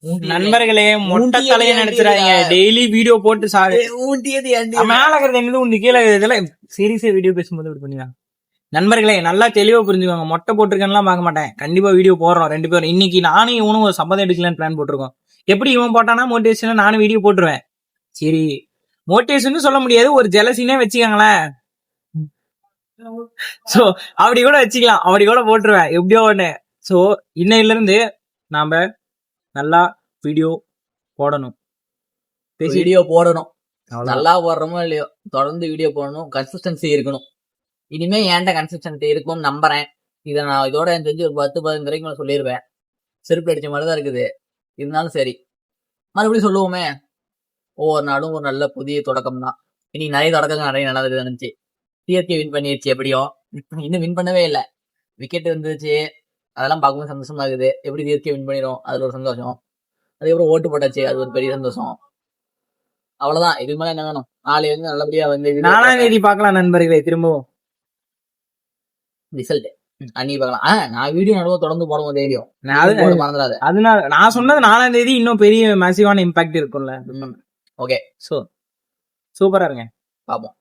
நண்பர்களே மொட்டை தலையை நினைச்சிடாங்க. டெய்லி வீடியோ போட்டு மேல இருக்கிறது உண்டு கீழே இதெல்லாம் சீரியஸா வீடியோ பேசும்போது இப்படி பண்ணிடலாம். நண்பர்களே நல்லா தெளிவா புரிஞ்சுக்கோங்க. மொட்டை போட்டிருக்கேன்லாம் பார்க்க மாட்டேன். கண்டிப்பா வீடியோ போடுறோம் 2 பேரும். இன்னைக்கு நானும் இவனும் ஒரு சம்மதம் எடுக்கலான்னு பிளான் போட்டிருக்கோம். எப்படி இவன் போட்டானா மோட்டிவேஷன் நானும் வீடியோ போட்டுருவேன். சரி மோட்டிவேஷன் சொல்ல முடியாது, ஒரு ஜெலசினே வச்சுக்கோங்களேன். சோ அப்படி கூட வச்சுக்கலாம், அப்படி கூட போட்டுருவேன் எப்படியோ ஒண்ணு. சோ இன்னையில இருந்து நாம நல்லா வீடியோ போடணும். நல்லா போடுறோமோ இல்லையோ தொடர்ந்து வீடியோ போடணும். கன்சிஸ்டன்சி இருக்கணும். இனிமே ஏன்ட்ட கன்சிஸ்டன்சி இருக்கும்னு நம்புறேன். இதை நான் இதோட எனக்கு தெரிஞ்சு ஒரு 10-15 வரைக்கும் சொல்லிடுவேன். செருப்பு அடிச்ச மாதிரிதான் இருக்குது. இருந்தாலும் சரி மறுபடியும் சொல்லுவோமே, ஒவ்வொரு நாளும் ஒரு நல்ல புதிய தொடக்கம் தான். இன்னைக்கு நிறைய தொடக்கங்கள் நிறைய நல்லது இருந்துச்சு. சிஎஸ்கே வின் பண்ணிடுச்சு. எப்படியோ இன்னும் வின் பண்ணவே இல்லை, விக்கெட் வந்துருச்சு. அதெல்லாம் பார்க்கும்போது சந்தோஷமா இருக்குது. எப்படி சிஎஸ்கே வின் பண்ணிடும் அதுல ஒரு சந்தோஷம். அதுக்கப்புறம் ஓட்டு போட்டாச்சு, அது ஒரு பெரிய சந்தோஷம். அவ்வளவுதான். இதுக்கு மேல என்ன வேணும்? நாளைக்கு வந்து நல்லபடியா வந்து 4ஆம் தேதி பார்க்கலாம் நண்பர்களே. திரும்பவும் ரிசல்ட் அன்னைக்கு பார்க்கலாம். நான் வீடியோ நடுவ தொடர்ந்து போடுவோம் டெய்லியும். மறந்துடாது. அதனால நான் சொன்னது 4ஆம் தேதி இன்னும் பெரிய மேசிவான இம்பாக்ட் இருக்கும்ல. ஓகே, சூப்பரா இருங்க. பாப்போம்.